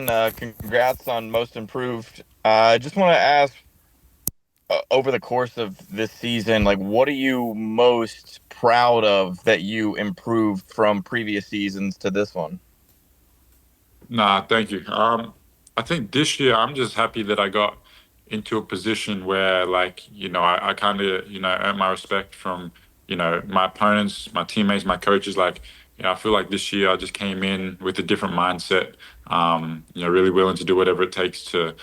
Congrats on most improved. I just want to ask, over the course of this season, like, what are you most proud of that you improved from previous seasons to this one? Nah, thank you. I think this year I'm just happy that I got into a position where, like, I kind of, earn my respect from, my opponents, my teammates, my coaches. Like, I feel like this year I just came in with a different mindset. Really willing to do whatever it takes to,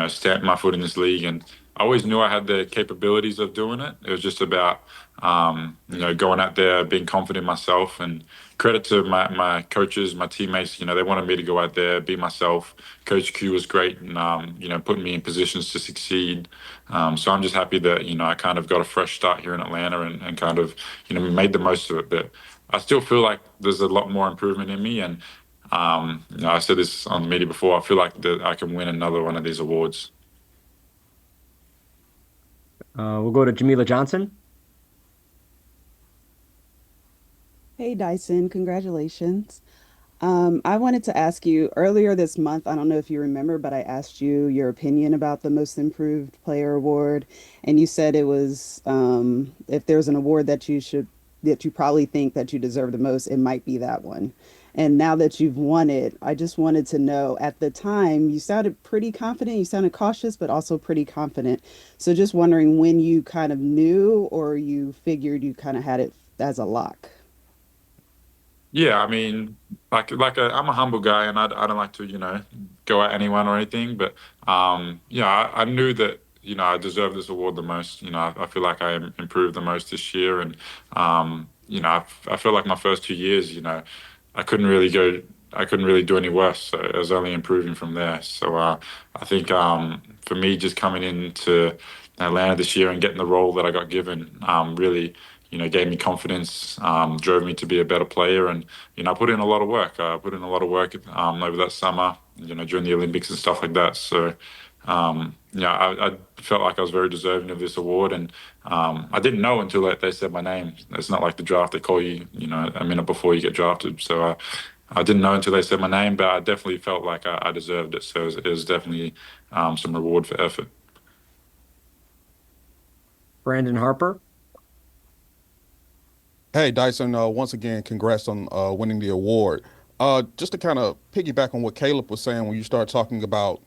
stamp my foot in this league. And I always knew I had the capabilities of doing it. It was just about, going out there, being confident in myself, and credit to my coaches, my teammates. They wanted me to go out there, be myself. Coach Q was great, and putting me in positions to succeed. So I'm just happy that I kind of got a fresh start here in Atlanta, and kind of made the most of it. But I still feel like there's a lot more improvement in me, and I said this on the media before. I feel like that I can win another one of these awards. We'll go to Jamila Johnson. Hey Dyson, congratulations. I wanted to ask you earlier this month, I don't know if you remember, but I asked you your opinion about the Most Improved Player Award, and you said it was if there's an award that you probably think that you deserve the most, it might be that one. And now that you've won it, I just wanted to know, at the time, you sounded pretty confident, you sounded cautious, but also pretty confident. So just wondering when you kind of knew or you figured you kind of had it as a lock. Yeah, I mean, I'm a humble guy, and I don't like to, go at anyone or anything. But yeah, I knew that I deserve this award the most. I feel like I improved the most this year, and I feel like my first 2 years, I couldn't really go, I couldn't really do any worse. So it was only improving from there. So I think for me, just coming into Atlanta this year and getting the role that I got given, really, gave me confidence, drove me to be a better player. And, I put in a lot of work. I put in a lot of work over that summer, during the Olympics and stuff like that. So, yeah, I felt like I was very deserving of this award. And I didn't know until they said my name. It's not like the draft, they call you, a minute before you get drafted. So I didn't know until they said my name, but I definitely felt like I deserved it. So it was definitely some reward for effort. Brandon Harper. Hey, Dyson, once again, congrats on winning the award. Just to kind of piggyback on what Caleb was saying when you start talking about,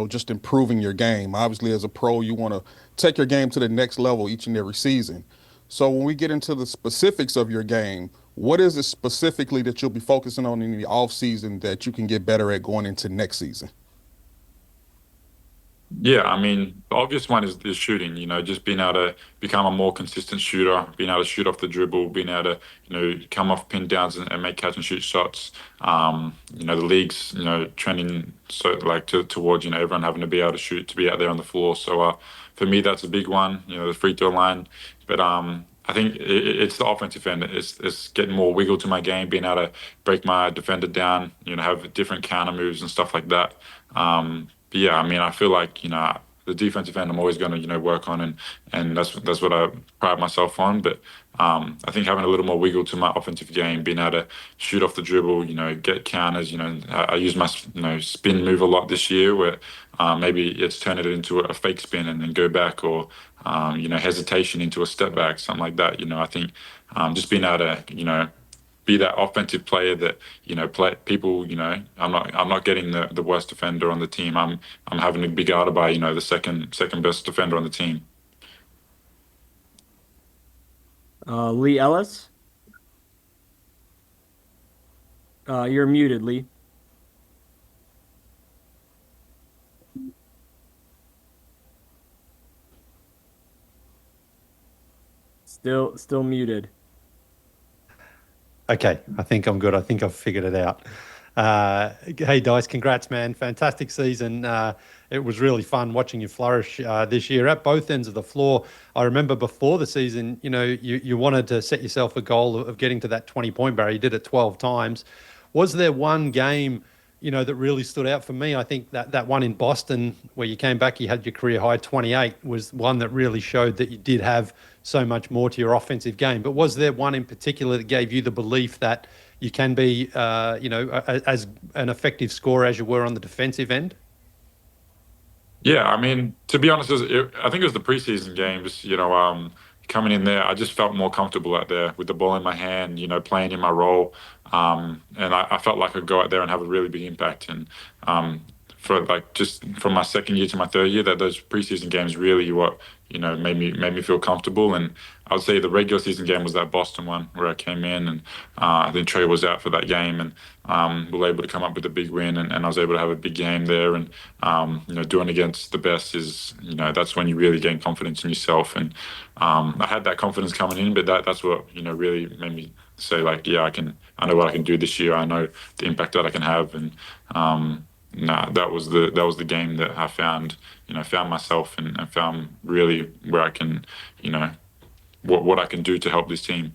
just improving your game. Obviously, as a pro, you want to take your game to the next level each and every season. So when we get into the specifics of your game, what is it specifically that you'll be focusing on in the off season that you can get better at going into next season? Yeah, I mean, the obvious one is shooting, just being able to become a more consistent shooter, being able to shoot off the dribble, being able to, come off pin downs and make catch and shoot shots. The league's, trending so like towards, everyone having to be able to shoot, to be out there on the floor. So for me, that's a big one, the free throw line. But I think it's the offensive end. It's getting more wiggle to my game, being able to break my defender down, have different counter moves and stuff like that. But yeah, I mean, I feel like the defensive end I'm always going to work on, and that's what I pride myself on. But I think having a little more wiggle to my offensive game, being able to shoot off the dribble, get counters. I use my spin move a lot this year, where maybe it's turn it into a fake spin and then go back, or hesitation into a step back, something like that. I think just being able to be that offensive player that play people. I'm not getting the worst defender on the team. I'm having to be guarded by the second best defender on the team. Lee Ellis. You're muted, Lee. Still muted. Okay, I think I'm good. I think I've figured it out. Hey, Dice, congrats, man. Fantastic season. It was really fun watching you flourish this year at both ends of the floor. I remember before the season, you wanted to set yourself a goal of getting to that 20-point barrier. You did it 12 times. Was there one game, that really stood out for me? I think that one in Boston where you came back, you had your career high 28, was one that really showed that you did have so much more to your offensive game. But was there one in particular that gave you the belief that, you can be, as an effective scorer as you were on the defensive end? Yeah, I mean, to be honest, I think it was the preseason games. Coming in there, I just felt more comfortable out there with the ball in my hand. Playing in my role, and I felt like I could go out there and have a really big impact. And for like just from my second year to my third year, that those preseason games really what made me feel comfortable. And I would say the regular season game was that Boston one where I came in and I think Trey was out for that game, and we were able to come up with a big win, and I was able to have a big game there. And doing against the best is, that's when you really gain confidence in yourself. And I had that confidence coming in, but that's what really made me say like, yeah, I know what I can do this year. I know the impact that I can have. And that was the game that I found myself, and found really where I can, what I can do to help this team.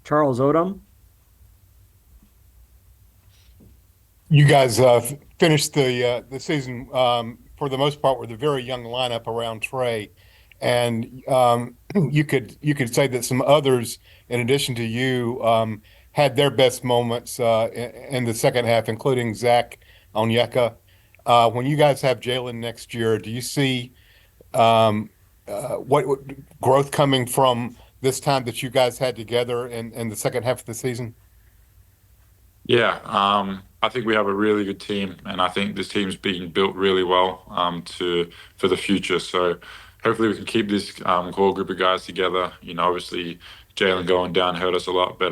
Charles Odom. You guys finished the season for the most part with a very young lineup around Trey, and you could say that some others, in addition to you, had their best moments in the second half, including Zach Onyeka. When you guys have Jalen next year, do you see what growth coming from this time that you guys had together in the second half of the season? Yeah, I think we have a really good team, and I think this team's being built really well for the future. So hopefully we can keep this core group of guys together. Obviously Jalen going down hurt us a lot, but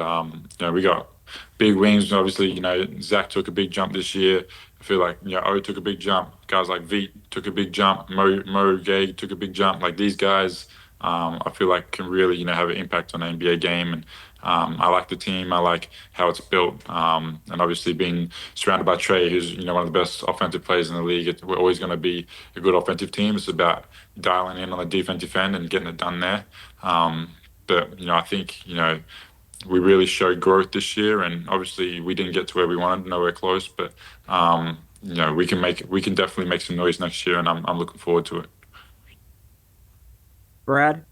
we got big wings. Obviously, Zach took a big jump this year. I feel like O took a big jump. Guys like Veet took a big jump. Mo Gay took a big jump. Like these guys, I feel like can really have an impact on the NBA game. And I like the team. I like how it's built. And obviously being surrounded by Trey, who's one of the best offensive players in the league, we're always going to be a good offensive team. It's about dialing in on the defensive end and getting it done there. But I think we really showed growth this year, and obviously we didn't get to where we wanted, nowhere close. But we can definitely make some noise next year, and I'm looking forward to it. Brad.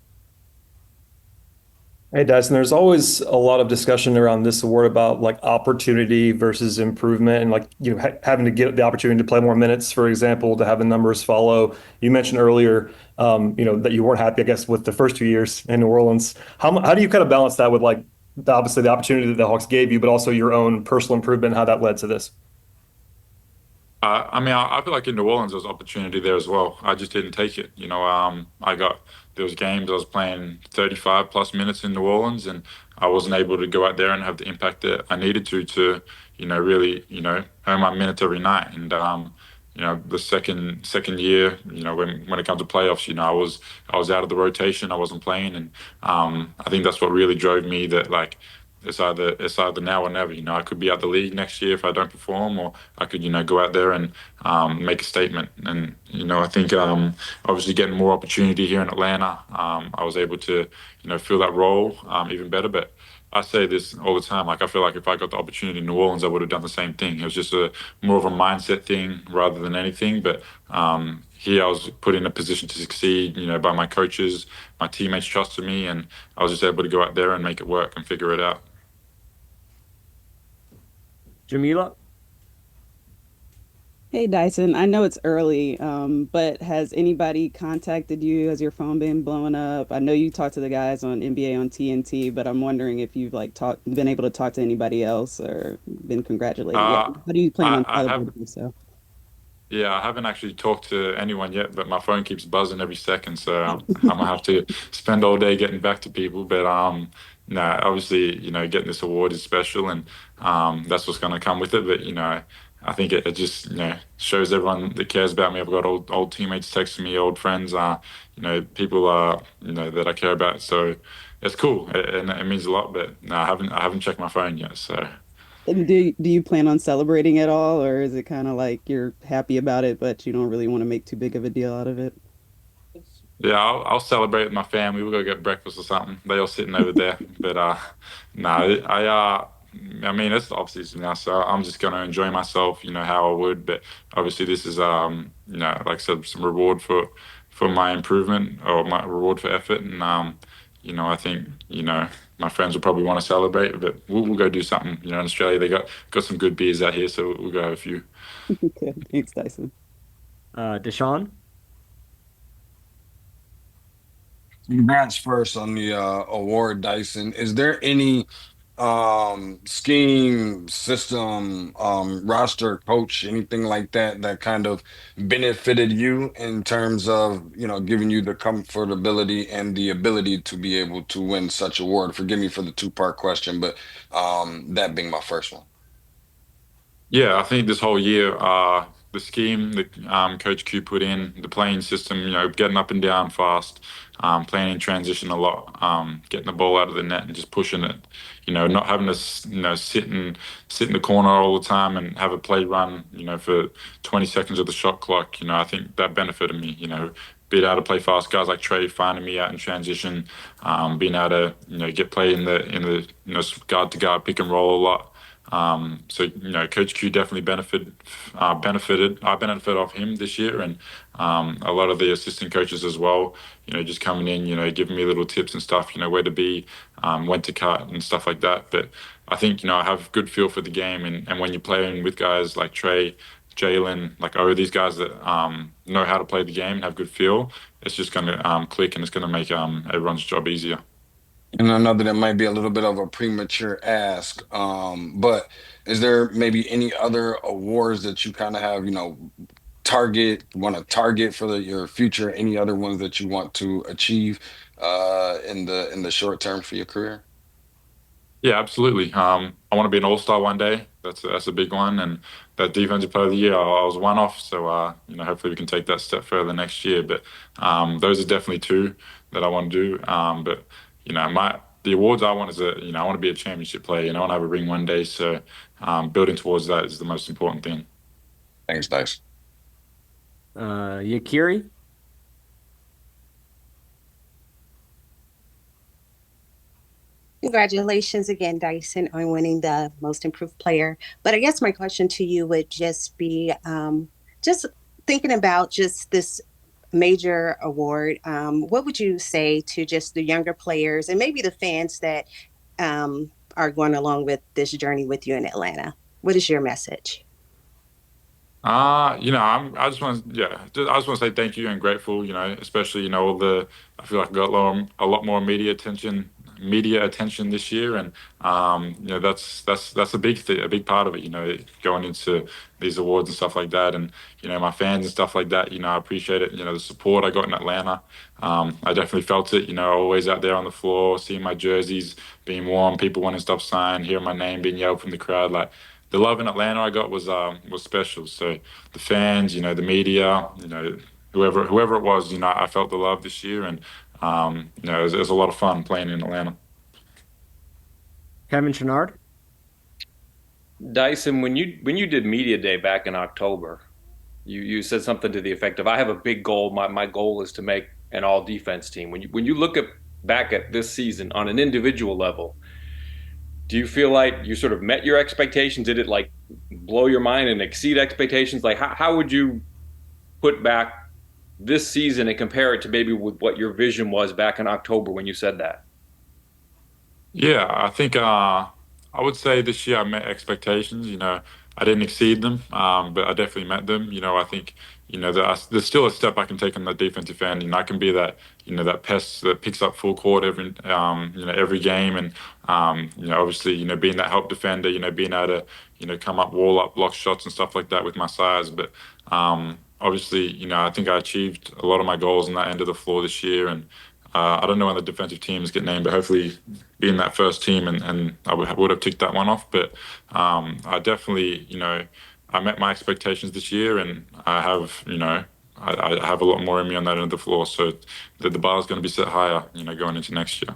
Hey Dyson, there's always a lot of discussion around this award about like opportunity versus improvement, and like having to get the opportunity to play more minutes, for example, to have the numbers follow. You mentioned earlier, that you weren't happy, I guess, with the first 2 years in New Orleans. How do you kind of balance that with like obviously the opportunity that the Hawks gave you, but also your own personal improvement, and how that led to this? I mean, I feel like in New Orleans there was opportunity there as well. I just didn't take it. There was games I was playing 35 plus minutes in New Orleans, and I wasn't able to go out there and have the impact that I needed to really earn my minutes every night. And the second year, when it comes to playoffs, I was out of the rotation. I wasn't playing, and I think that's what really drove me. That like it's either now or never. I could be out the league next year if I don't perform, or I could go out there and make a statement. And I think obviously getting more opportunity here in Atlanta, I was able to fill that role even better. But I say this all the time. Like I feel like if I got the opportunity in New Orleans, I would have done the same thing. It was just a more of a mindset thing rather than anything. But here I was put in a position to succeed, by my coaches, my teammates trusted me, and I was just able to go out there and make it work and figure it out. Jamila. Hey Dyson, I know it's early, but has anybody contacted you? Has your phone been blowing up? I know you talked to the guys on NBA on TNT, but I'm wondering if you've been able to talk to anybody else or been congratulated yet. Uh, How do you plan on I have. celebrating yourself? Yeah, I haven't actually talked to anyone yet, but my phone keeps buzzing every second, so I'm gonna have to spend all day getting back to people. But no, obviously, getting this award is special, and that's what's gonna come with it. But I think it just shows everyone that cares about me. I've got old teammates texting me, old friends, people that I care about. So it's cool, and it means a lot. But no, I haven't checked my phone yet. So. And do you plan on celebrating at all, or is it kind of like you're happy about it, but you don't really want to make too big of a deal out of it? Yeah, I'll celebrate with my family. We'll go get breakfast or something. They all sitting over there. But no, I mean, it's off season now, so I'm just gonna enjoy myself. How I would. But obviously, this is like I said, some reward for my improvement, or my reward for effort. And I think my friends will probably want to celebrate, but we'll go do something. In Australia they got some good beers out here, so we'll go have a few. Good. Thanks, Dyson. Deshaun. Congrats first on the award, Dyson. Is there any scheme, system, roster, coach, anything like that that kind of benefited you in terms of, giving you the comfortability and the ability to be able to win such award? Forgive me for the two-part question, but that being my first one. Yeah, I think this whole year, the scheme that Coach Q put in, the playing system, getting up and down fast, playing in transition a lot, getting the ball out of the net and just pushing it. Not having to sit in the corner all the time and have a play run, for 20 seconds of the shot clock. I think that benefited me. Being able to play fast, guys like Trey finding me out in transition, being able to get play in the guard to guard pick and roll a lot. So Coach Q definitely benefited. I benefited off him this year, and a lot of the assistant coaches as well. Just coming in, giving me little tips and stuff. Where to be, when to cut, and stuff like that. But I think I have good feel for the game, and when you're playing with guys like Trey, Jalen, these guys that know how to play the game and have good feel, it's just going to click, and it's going to make everyone's job easier. And I know that it might be a little bit of a premature ask, but is there maybe any other awards that you kind of have, want to target for your future? Any other ones that you want to achieve in the short term for your career? Yeah, absolutely. I want to be an all-star one day. That's a big one, and that defensive player of the year, I was one off. So hopefully we can take that step further next year. But those are definitely two that I want to do. But the awards I want is I want to be a championship player. I want to have a ring one day. So building towards that is the most important thing. Thanks, Dice. Yakiri. Congratulations again, Dyson, on winning the most improved player. But I guess my question to you would just be just thinking about just this major award. What would you say to just the younger players and maybe the fans that are going along with this journey with you in Atlanta? What is your message? I just want to, I just want to say thank you and grateful. Especially I feel like I got a lot more media attention this year, and that's a a big part of it. Going into these awards and stuff like that, and my fans and stuff like that. I appreciate it. The support I got in Atlanta, I definitely felt it. Always out there on the floor, seeing my jerseys being worn, people wanting to stop sign, hearing my name being yelled from the crowd, like. The love in Atlanta I got was special. So the fans, the media, whoever it was, I felt the love this year, and it was a lot of fun playing in Atlanta. Kevin Chouinard. Dyson, when you did media day back in October, you said something to the effect of, "I have a big goal. My goal is to make an all defense team." When you look back at this season on an individual level, do you feel like you sort of met your expectations? Did it blow your mind and exceed expectations? How would you put back this season and compare it to maybe with what your vision was back in October when you said that? Yeah, I think I would say this year I met expectations. I didn't exceed them, but I definitely met them. I think there's still a step I can take on the defensive end. I can be that that pest that picks up full court every game, and obviously being that help defender. Being able to come up, wall up, block shots and stuff like that with my size. But obviously I think I achieved a lot of my goals on that end of the floor this year, and I don't know when the defensive teams get named, but hopefully being that first team, and I would have ticked that one off. But I definitely, I met my expectations this year, and I have, I have a lot more in me on that end of the floor. So the bar is going to be set higher, going into next year.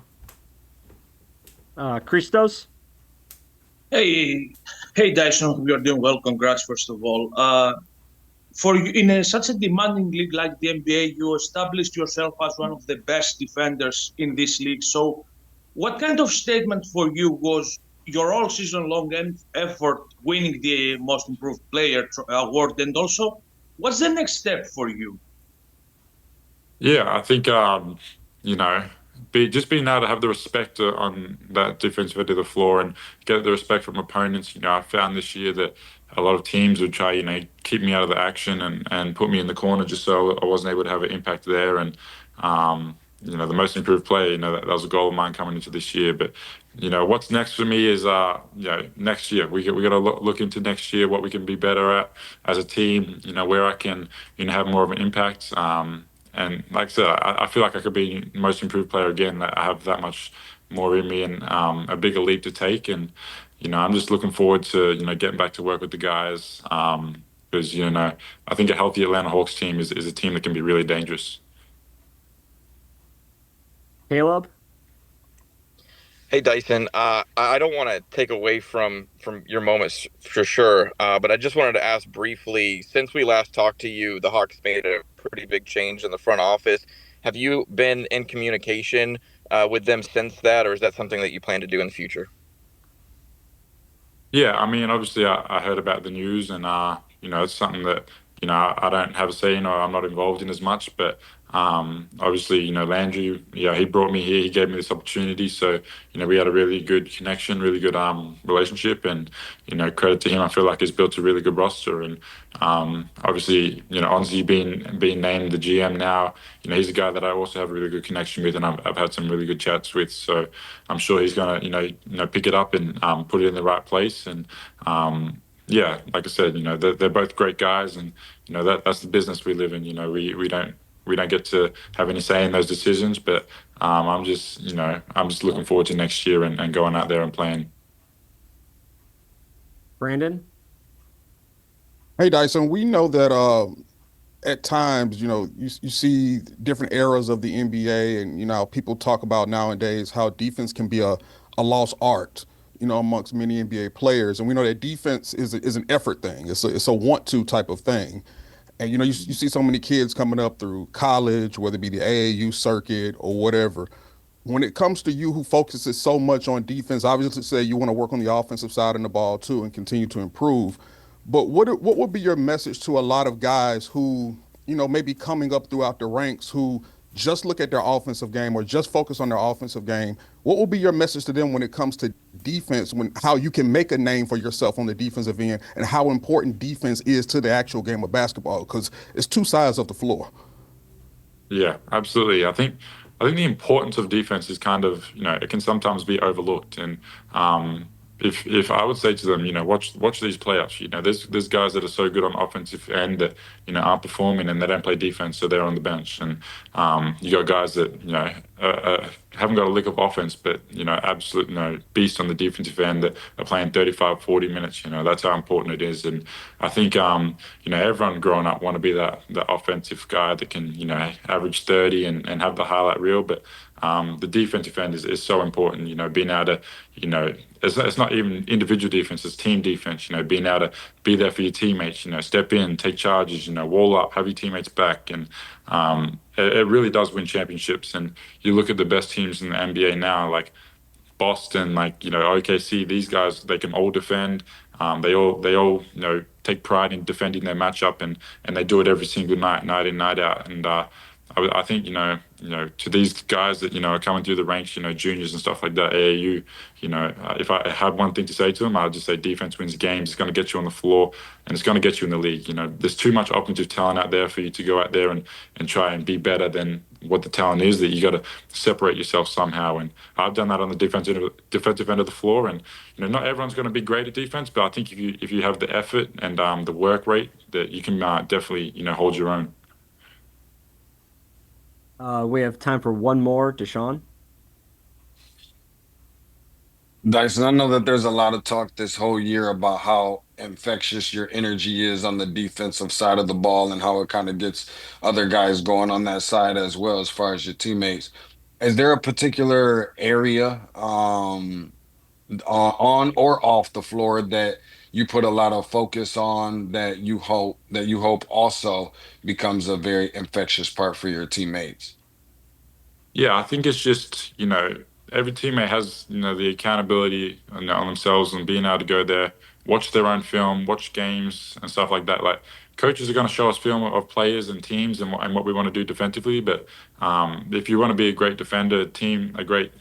Christos. Hey, Dyson. Hope you're doing well. Congrats, first of all. For you, such a demanding league like the NBA, you established yourself as one of the best defenders in this league. So, what kind of statement for you was your all season long effort winning the Most Improved Player award, and also, what's the next step for you? Yeah, I think just being able to have the respect on that defensive end of the floor and get the respect from opponents. I found this year that a lot of teams would try, keep me out of the action and put me in the corner just so I wasn't able to have an impact there. And the most improved player, that was a goal of mine coming into this year. But what's next for me is next year we got to look into next year what we can be better at as a team. Where I can have more of an impact. And like I said, I feel like I could be most improved player again. I have that much more in me and a bigger leap to take. And I'm just looking forward to getting back to work with the guys. Because I think a healthy Atlanta Hawks team is a team that can be really dangerous. Caleb? Hey Dyson, I don't want to take away from your moments for sure, but I just wanted to ask briefly. Since we last talked to you, the Hawks made a pretty big change in the front office. Have you been in communication with them since that, or is that something that you plan to do in the future? Yeah, I mean, obviously, I heard about the news, and it's something that I don't have a say in or I'm not involved in as much. But obviously, Landry, yeah, he brought me here. He gave me this opportunity, so we had a really good connection, really good relationship, and credit to him. I feel like he's built a really good roster, and obviously, Onzi being named the GM now, he's a guy that I also have a really good connection with, and I've had some really good chats with. So I'm sure he's gonna pick it up and put it in the right place. And yeah, like I said, they're both great guys, and that's the business we live in. We don't get to have any say in those decisions, but I'm just looking forward to next year and going out there and playing. Brandon? Hey Dyson, we know that at times, you see different eras of the NBA, and people talk about nowadays how defense can be a lost art, amongst many NBA players, and we know that defense is an effort thing. It's a want to type of thing, and you see so many kids coming up through college, whether it be the AAU circuit or whatever. When it comes to you who focuses so much on defense, obviously say you want to work on the offensive side of the ball too and continue to improve. But what would be your message to a lot of guys who, may be coming up throughout the ranks who just look at their offensive game or just focus on their offensive game? What will be your message to them when it comes to defense, when how you can make a name for yourself on the defensive end and how important defense is to the actual game of basketball? Because it's two sides of the floor. Yeah, absolutely. I think the importance of defense is kind of, it can sometimes be overlooked. And if I would say to them, watch these playoffs. There's guys that are so good on offensive end that aren't performing and they don't play defense, so they're on the bench. And you got guys that haven't got a lick of offense, but absolute beast on the defensive end that are playing 35, 40 minutes. That's how important it is. And I think everyone growing up want to be that offensive guy that can average 30 and have the highlight reel, but the defensive end is so important. Being able to it's not even individual defense, it's team defense. Being able to be there for your teammates. Step in, take charges. Wall up, have your teammates back, and it really does win championships. And you look at the best teams in the NBA now, like Boston, like OKC. These guys, they can all defend. They all take pride in defending their matchup, and they do it every single night in, night out. And I think to these guys that are coming through the ranks, juniors and stuff like that, AAU, if I had one thing to say to them, I'd just say defense wins games. It's going to get you on the floor, and it's going to get you in the league. There's too much offensive talent out there for you to go out there and try and be better than what the talent is. That you got to separate yourself somehow. And I've done that on the defensive end of the floor. And not everyone's going to be great at defense, but I think if you have the effort and the work rate, that you can definitely hold your own. We have time for one more. Deshaun? Dyson, I know that there's a lot of talk this whole year about how infectious your energy is on the defensive side of the ball and how it kind of gets other guys going on that side as well as far as your teammates. Is there a particular area on or off the floor that you put a lot of focus on that you hope also becomes a very infectious part for your teammates? Yeah, I think it's just, every teammate has, the accountability on themselves and being able to go there, watch their own film, watch games and stuff like that. Like coaches are going to show us film of players and teams and what we want to do defensively. But if you want to be a great defender, a great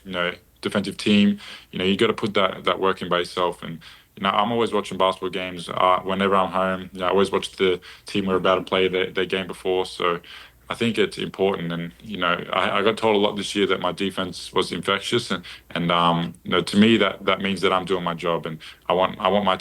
defensive team, you got to put that work in by yourself. And I'm always watching basketball games whenever I'm home. I always watch the team we're about to play their game before. So I think it's important. And I got told a lot this year that my defense was infectious, and to me that means that I'm doing my job. And I want my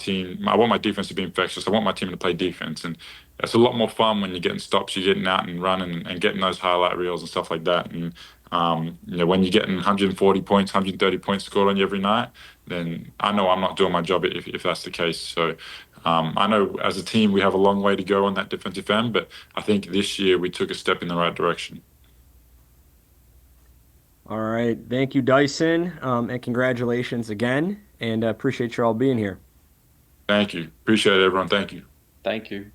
defense to be infectious. I want my team to play defense, and it's a lot more fun when you're getting stops, you're getting out and running and getting those highlight reels and stuff like that. And when you're getting 140 points, 130 points scored on you every night, then I know I'm not doing my job if that's the case. So I know as a team we have a long way to go on that defensive end, but I think this year we took a step in the right direction. All right. Thank you, Dyson. And congratulations again. And appreciate you all being here. Thank you. Appreciate it, everyone. Thank you. Thank you.